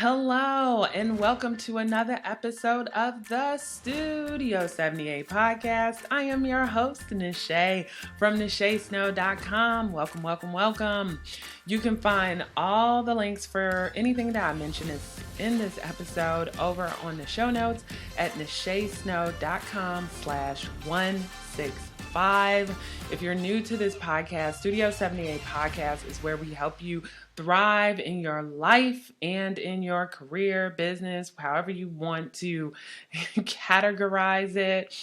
Hello, and welcome to another episode of the Studio 78 podcast. I am your host, Nache from NacheSnow.com. Welcome. You can find all the links for anything that I mentioned in this episode over on the show notes at NacheSnow.com/165. If you're new to this podcast, Studio 78 podcast is where we help you thrive in your life and in your career, business, however you want to categorize it.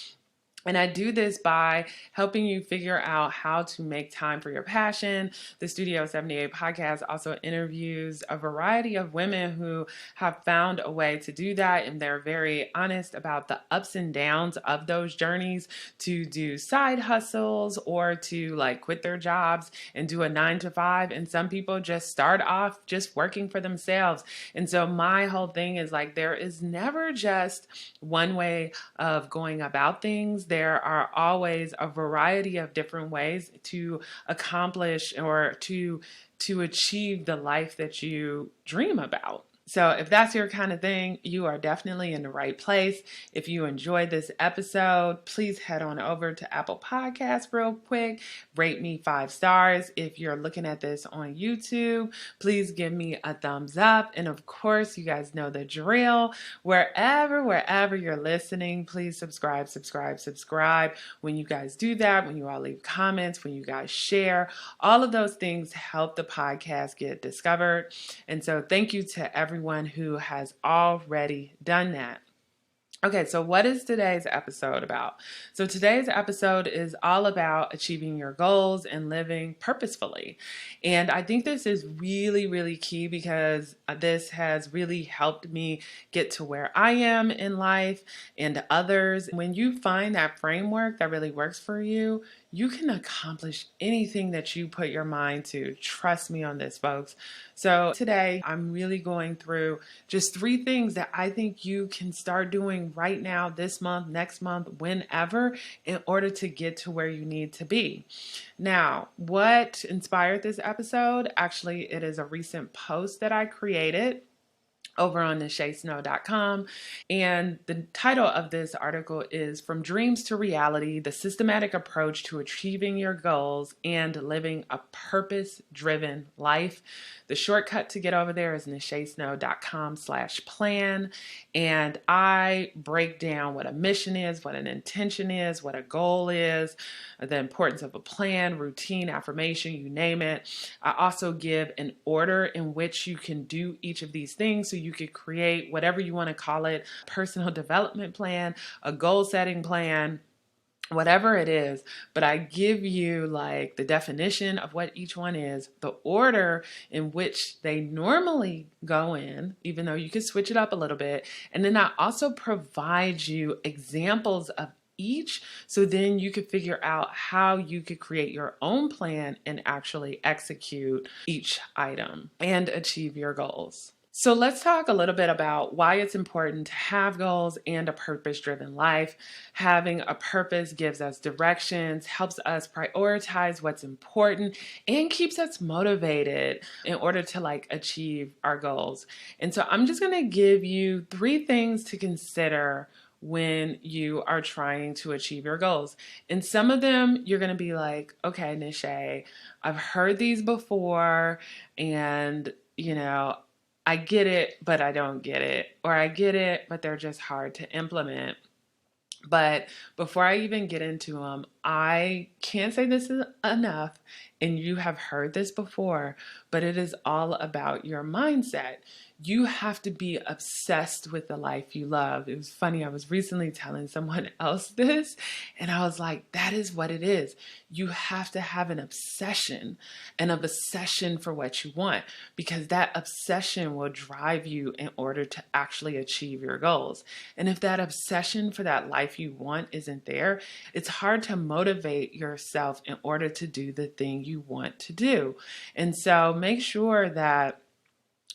And I do this by helping you figure out how to make time for your passion. The Studio 78 podcast also interviews a variety of women who have found a way to do that. And they're very honest about the ups and downs of those journeys to do side hustles or to quit their jobs and do a 9-to-5. And some people just start off just working for themselves. And so my whole thing is there is never just one way of going about things. There are always a variety of different ways to accomplish or to achieve the life that you dream about. So if that's your kind of thing, you are definitely in the right place. If you enjoyed this episode, please head on over to Apple Podcasts real quick. Rate me 5 stars. If you're looking at this on YouTube, please give me a thumbs up. And of course, you guys know the drill. Wherever you're listening, please subscribe. When you guys do that, when you all leave comments, when you guys share, all of those things help the podcast get discovered. And so thank you to everyone who has already done that. Okay, so what is today's episode about? So today's episode is all about achieving your goals and living purposefully. And I think this is really, really key because this has really helped me get to where I am in life and others. When you find that framework that really works for you, you can accomplish anything that you put your mind to. Trust me on this, folks. So today I'm really going through just 3 things that I think you can start doing right now, this month, next month, whenever, in order to get to where you need to be. Now, what inspired this episode? Actually, it is a recent post that I created over on NacheSnow.com. And the title of this article is From Dreams to Reality, the Systematic Approach to Achieving Your Goals and Living a Purpose-Driven Life. The shortcut to get over there is NacheSnow.com/plan. And I break down what a mission is, what an intention is, what a goal is, the importance of a plan, routine, affirmation, you name it. I also give an order in which you can do each of these things. So you could create whatever you want to call it, personal development plan, a goal setting plan, whatever it is, but I give you the definition of what each one is, the order in which they normally go in, even though you can switch it up a little bit. And then I also provide you examples of each, so then you could figure out how you could create your own plan and actually execute each item and achieve your goals. So let's talk a little bit about why it's important to have goals and a purpose-driven life. Having a purpose gives us directions, helps us prioritize what's important, and keeps us motivated in order to achieve our goals. And so I'm just going to give you 3 things to consider when you are trying to achieve your goals. And some of them you're going to be like, okay, Nache, I've heard these before, and I get it, but I don't get it. Or I get it, but they're just hard to implement. But before I even get into them, I can't say this is enough, and you have heard this before, but it is all about your mindset. You have to be obsessed with the life you love. It was funny. I was recently telling someone else this, and I was like, that is what it is. You have to have an obsession for what you want, because that obsession will drive you in order to actually achieve your goals. And if that obsession for that life you want isn't there, it's hard to motivate yourself in order to do the thing you want to do. And so make sure that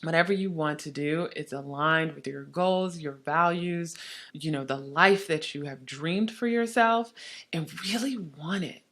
whatever you want to do, it's aligned with your goals, your values, the life that you have dreamed for yourself, and really want it.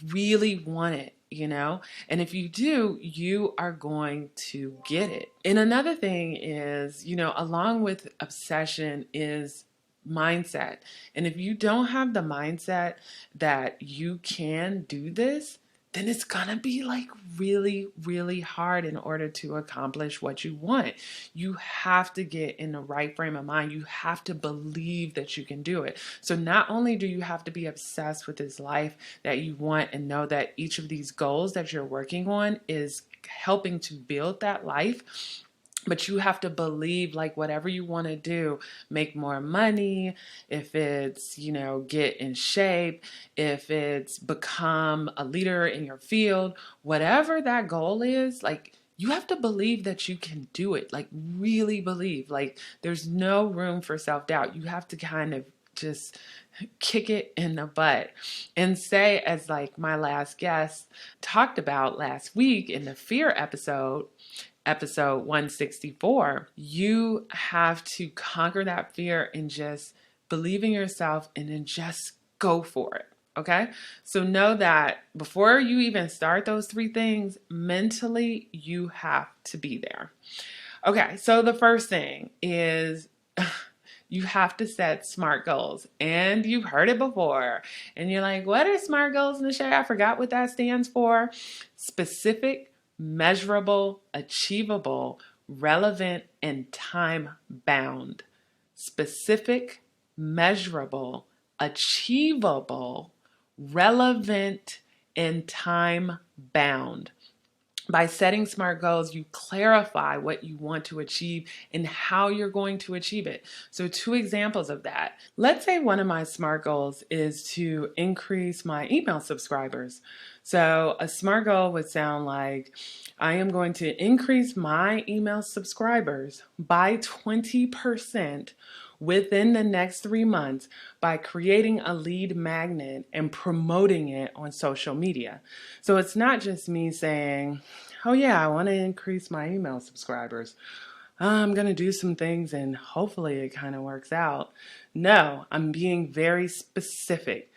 Really want it. And if you do, you are going to get it. And another thing is, along with obsession is mindset. And if you don't have the mindset that you can do this, then it's gonna be like really, really hard in order to accomplish what you want. You have to get in the right frame of mind. You have to believe that you can do it. So not only do you have to be obsessed with this life that you want and know that each of these goals that you're working on is helping to build that life, but you have to believe like whatever you want to do, make more money, if it's, get in shape, if it's become a leader in your field, whatever that goal is, like you have to believe that you can do it, like really believe. Like there's no room for self-doubt. You have to kind of just kick it in the butt and say, as like my last guest talked about last week in the fear episode 164, you have to conquer that fear and just believe in yourself and then just go for it. Okay? So know that before you even start those 3 things, mentally, you have to be there. Okay, so the first thing is you have to set SMART goals. And you've heard it before. And you're like, what are SMART goals, Nache? I forgot what that stands for. Specific, measurable, achievable, relevant, and time-bound. Specific, measurable, achievable, relevant, and time-bound. By setting SMART goals, you clarify what you want to achieve and how you're going to achieve it. So 2 examples of that. Let's say one of my SMART goals is to increase my email subscribers. So a SMART goal would sound like, I am going to increase my email subscribers by 20% within the next 3 months by creating a lead magnet and promoting it on social media. So it's not just me saying, oh yeah, I want to increase my email subscribers. I'm going to do some things and hopefully it kind of works out. No, I'm being very specific.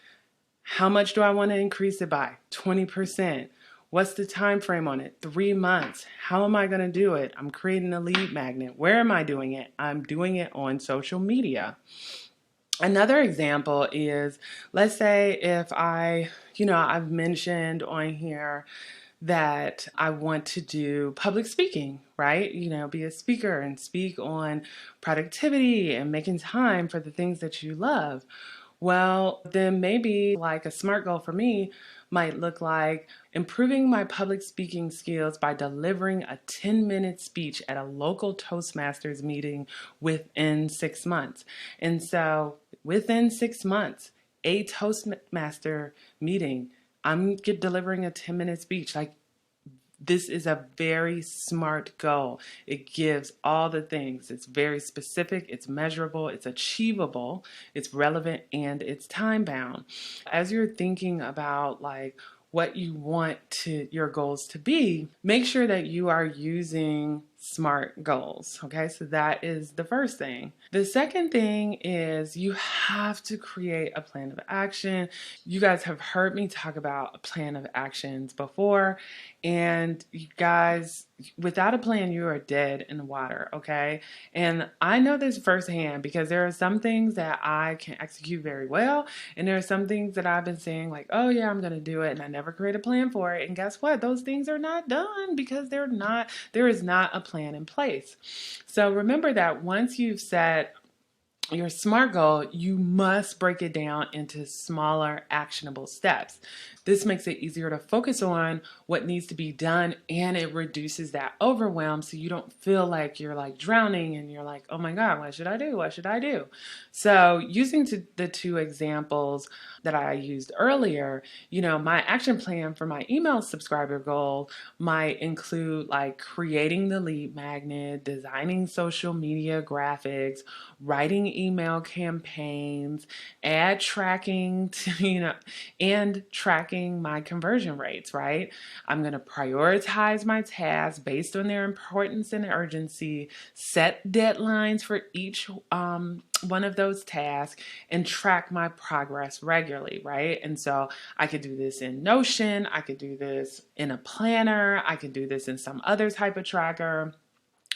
How much do I want to increase it by? 20%. What's the time frame on it? 3 months. How am I going to do it? I'm creating a lead magnet. Where am I doing it? I'm doing it on social media. Another example is, let's say if I've mentioned on here that I want to do public speaking, right? Be a speaker and speak on productivity and making time for the things that you love. Well, then maybe like a SMART goal for me might look like improving my public speaking skills by delivering a 10-minute speech at a local Toastmasters meeting within 6 months. And so within 6 months, a Toastmaster meeting, I'm delivering a 10-minute speech. Like, this is a very SMART goal. It gives all the things. It's very specific, it's measurable, it's achievable, it's relevant, and it's time bound. As you're thinking about like what you want your goals to be, make sure that you are using SMART goals. Okay, so that is the first thing. The second thing is you have to create a plan of action. You guys have heard me talk about a plan of actions before, and you guys, without a plan, you are dead in the water, okay? And I know this firsthand because there are some things that I can execute very well, and there are some things that I've been saying like, oh yeah, I'm gonna do it, and I never create a plan for it. And guess what? Those things are not done because there is not a plan in place. So remember that once you've set your SMART goal, you must break it down into smaller, actionable steps. This makes it easier to focus on what needs to be done, and it reduces that overwhelm so you don't feel like you're like drowning and you're like, oh my God, what should I do? What should I do? So using the 2 examples that I used earlier, my action plan for my email subscriber goal might include like creating the lead magnet, designing social media graphics, writing email campaigns, add tracking to, and tracking my conversion rates, right? I'm going to prioritize my tasks based on their importance and urgency, set deadlines for each one of those tasks, and track my progress regularly, right? And so I could do this in Notion, I could do this in a planner, I could do this in some other type of tracker.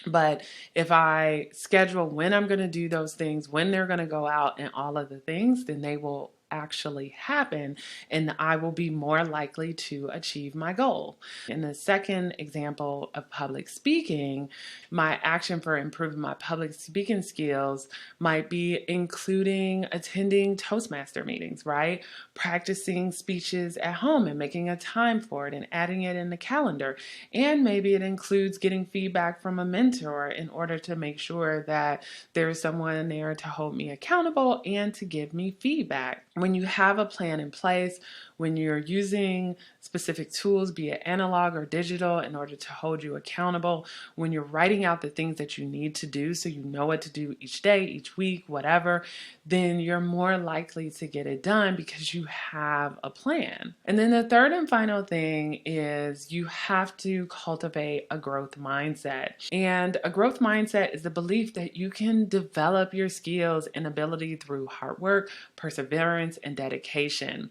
But if I schedule when I'm going to do those things, when they're going to go out, and all of the things, then they will actually happen, and I will be more likely to achieve my goal. In the second example of public speaking, my action for improving my public speaking skills might be including attending Toastmaster meetings, right? Practicing speeches at home and making a time for it and adding it in the calendar. And maybe it includes getting feedback from a mentor in order to make sure that there's someone there to hold me accountable and to give me feedback. When you have a plan in place, when you're using specific tools, be it analog or digital, in order to hold you accountable, when you're writing out the things that you need to do so you know what to do each day, each week, whatever, then you're more likely to get it done because you have a plan. And then the third and final thing is you have to cultivate a growth mindset. And a growth mindset is the belief that you can develop your skills and ability through hard work, perseverance, and dedication.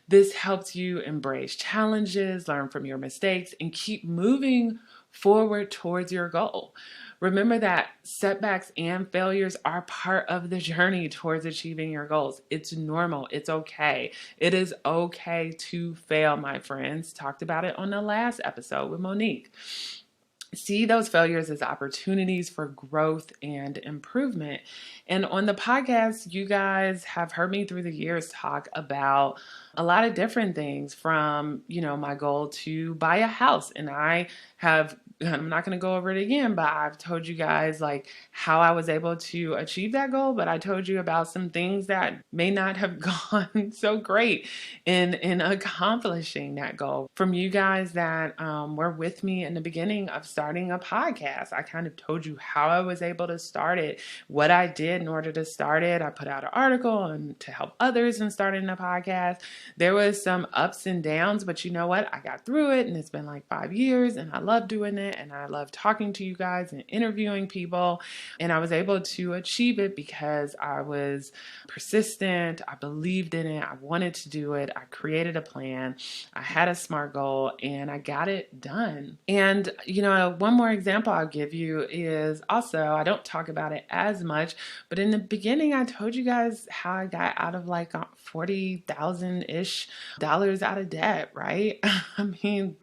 This helps you embrace challenges, learn from your mistakes, and keep moving forward towards your goal. Remember that setbacks and failures are part of the journey towards achieving your goals. It's normal. It's okay. It is okay to fail, my friends. Talked about it on the last episode with Monique. See those failures as opportunities for growth and improvement. And on the podcast, you guys have heard me through the years talk about a lot of different things, from, my goal to buy a house. And I'm not going to go over it again, but I've told you guys like how I was able to achieve that goal. But I told you about some things that may not have gone so great in accomplishing that goal. From you guys that were with me in the beginning of starting a podcast, I kind of told you how I was able to start it, what I did in order to start it. I put out an article and to help others in starting a podcast. There was some ups and downs, but you know what? I got through it, and it's been like 5 years, and I love doing it, and I love talking to you guys and interviewing people, and I was able to achieve it because I was persistent. I believed in it. I wanted to do it. I created a plan. I had a SMART goal, and I got it done. And, one more example I'll give you is also, I don't talk about it as much, but in the beginning, I told you guys how I got out of like $40,000-ish out of debt, right? I mean,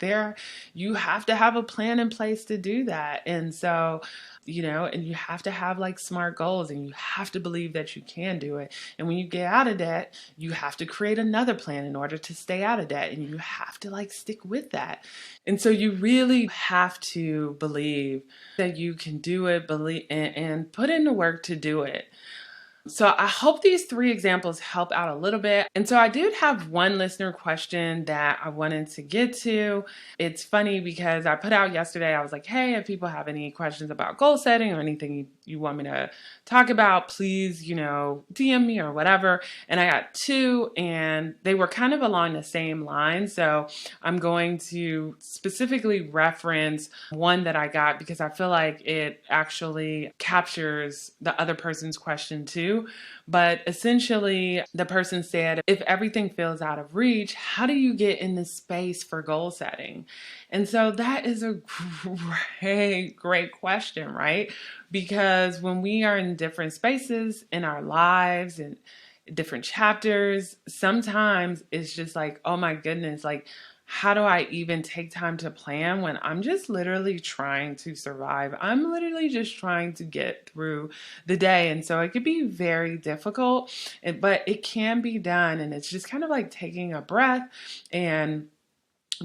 you have to have a plan in place to do that. And so, and you have to have like SMART goals, and you have to believe that you can do it. And when you get out of debt, you have to create another plan in order to stay out of debt, and you have to like stick with that. And so you really have to believe that you can do it, believe and put in the work to do it. So I hope these 3 examples help out a little bit. And so I did have one listener question that I wanted to get to. It's funny because I put out yesterday, I was like, hey, if people have any questions about goal setting or anything you want me to talk about, please, DM me or whatever. And I got 2, and they were kind of along the same line. So I'm going to specifically reference one that I got because I feel like it actually captures the other person's question too. But essentially, the person said, if everything feels out of reach, how do you get in the space for goal setting? And so that is a great question, right? Because when we are in different spaces in our lives and different chapters, sometimes it's just like, oh my goodness, like, how do I even take time to plan when I'm just literally trying to survive? I'm literally just trying to get through the day. And so it could be very difficult, but it can be done. And it's just kind of like taking a breath and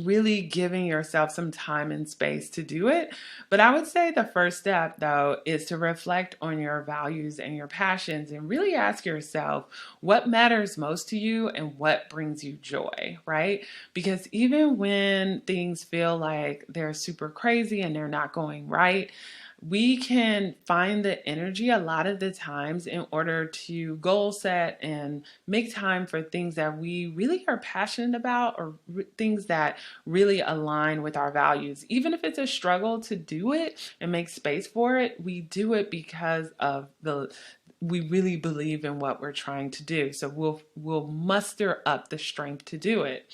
really giving yourself some time and space to do it. But I would say the first step, though, is to reflect on your values and your passions and really ask yourself what matters most to you and what brings you joy, right? Because even when things feel like they're super crazy and they're not going right, we can find the energy a lot of the times in order to goal set and make time for things that we really are passionate about, or things that really align with our values. Even if it's a struggle to do it and make space for it, we do it because of we really believe in what we're trying to do. So we'll muster up the strength to do it.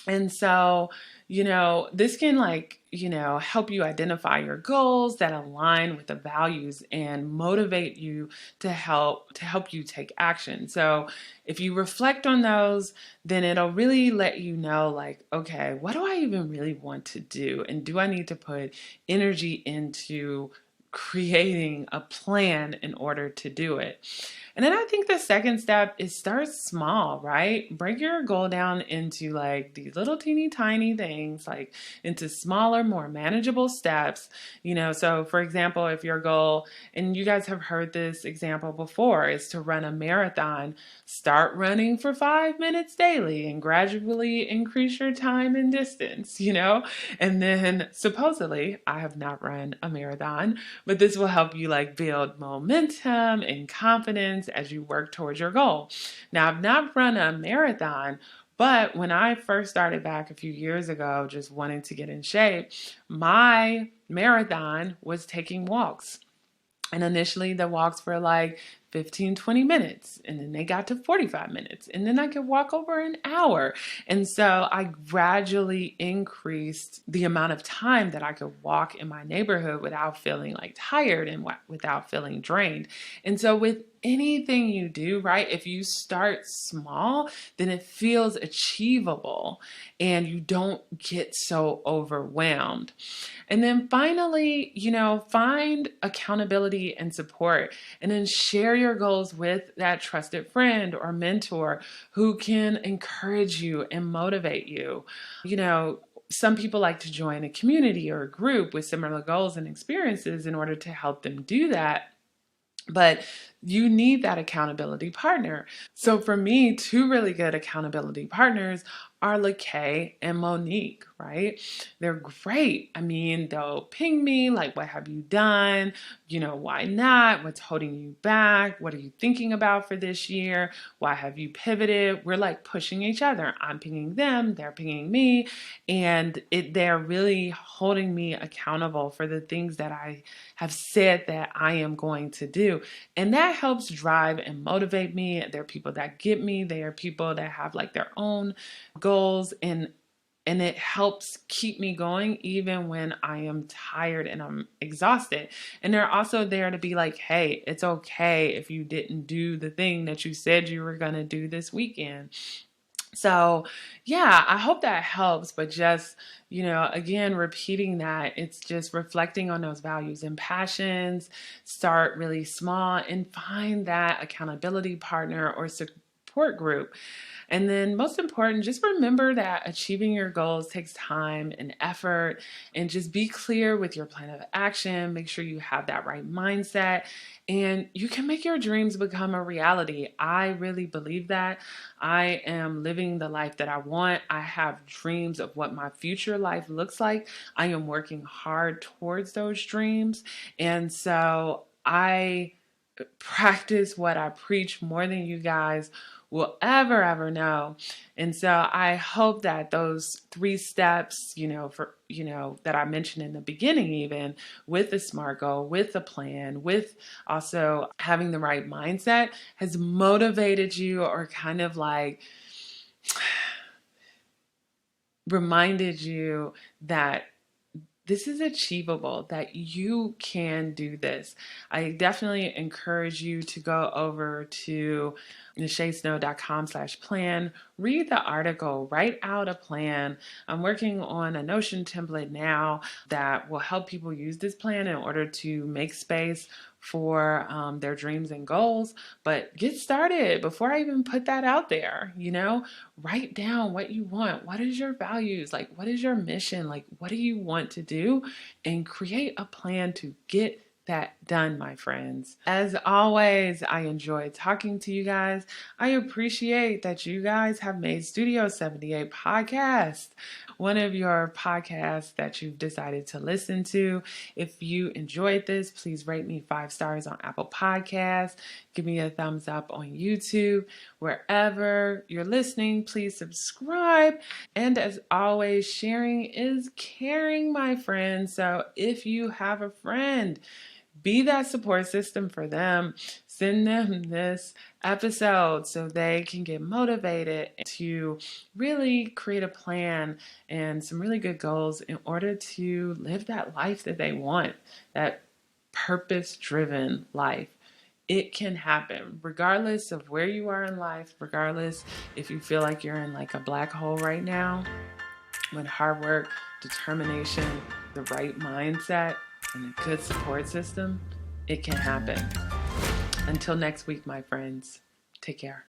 And so, this can help you identify your goals that align with the values and motivate you to help you take action. So if you reflect on those, then it'll really let you know, like, okay, what do I even really want to do? And do I need to put energy into creating a plan in order to do it? And then I think the second step is start small, right? Break your goal down into like these little teeny tiny things, like into smaller, more manageable steps. So for example, if your goal, and you guys have heard this example before, is to run a marathon, start running for 5 minutes daily and gradually increase your time and distance, And then supposedly, I have not run a marathon, but this will help you like build momentum and confidence as you work towards your goal. Now, I've not run a marathon, but when I first started back a few years ago, just wanting to get in shape, my marathon was taking walks. And initially the walks were like 15, 20 minutes, and then they got to 45 minutes, and then I could walk over an hour. And so I gradually increased the amount of time that I could walk in my neighborhood without feeling like tired and without feeling drained. And so with anything you do, right, if you start small, then it feels achievable and you don't get so overwhelmed. And then finally, find accountability and support, and then share your goals with that trusted friend or mentor who can encourage you and motivate you. Some people like to join a community or a group with similar goals and experiences in order to help them do that. But you need that accountability partner. So for me, two really good accountability partners are Nache and Monique, right? They're great. I mean, they'll ping me like, what have you done? Why not? What's holding you back? What are you thinking about for this year? Why have you pivoted? We're like pushing each other. I'm pinging them, they're pinging me, and they're really holding me accountable for the things that I have said that I am going to do. And that helps drive and motivate me. There are people that get me. There are people that have like their own goals, and it helps keep me going even when I am tired and I'm exhausted. And they're also there to be like, hey, it's okay if you didn't do the thing that you said you were going to do this weekend. So yeah, I hope that helps. But just, again, repeating that, it's just reflecting on those values and passions, start really small, and find that accountability partner or support group. And then most important, just remember that achieving your goals takes time and effort, and just be clear with your plan of action. Make sure you have that right mindset, and you can make your dreams become a reality. I really believe that. I am living the life that I want. I have dreams of what my future life looks like. I am working hard towards those dreams. And so I practice what I preach more than you guys will ever know. And so I hope that those 3 steps, that I mentioned in the beginning, even with the SMART goal, with the plan, with also having the right mindset, has motivated you, or kind of like reminded you that this is achievable, that you can do this. I definitely encourage you to go over to nachesnow.com/plan, read the article, write out a plan. I'm working on a Notion template now that will help people use this plan in order to make space for their dreams and goals. But get started before I even put that out there. Write down what you want. What is your values? Like, what is your mission? Like, what do you want to do? And create a plan to get that done, my friends. As always, I enjoy talking to you guys. I appreciate that you guys have made Studio 78 podcast one of your podcasts that you've decided to listen to. If you enjoyed this, please rate me 5 stars on Apple Podcasts. Give me a thumbs up on YouTube. Wherever you're listening, please subscribe. And as always, sharing is caring, my friends. So if you have a friend, be that support system for them. Send them this episode so they can get motivated to really create a plan and some really good goals in order to live that life that they want, that purpose-driven life. It can happen regardless of where you are in life, regardless if you feel like you're in like a black hole right now. With hard work, determination, the right mindset, and a good support system, it can happen. Until next week, my friends, take care.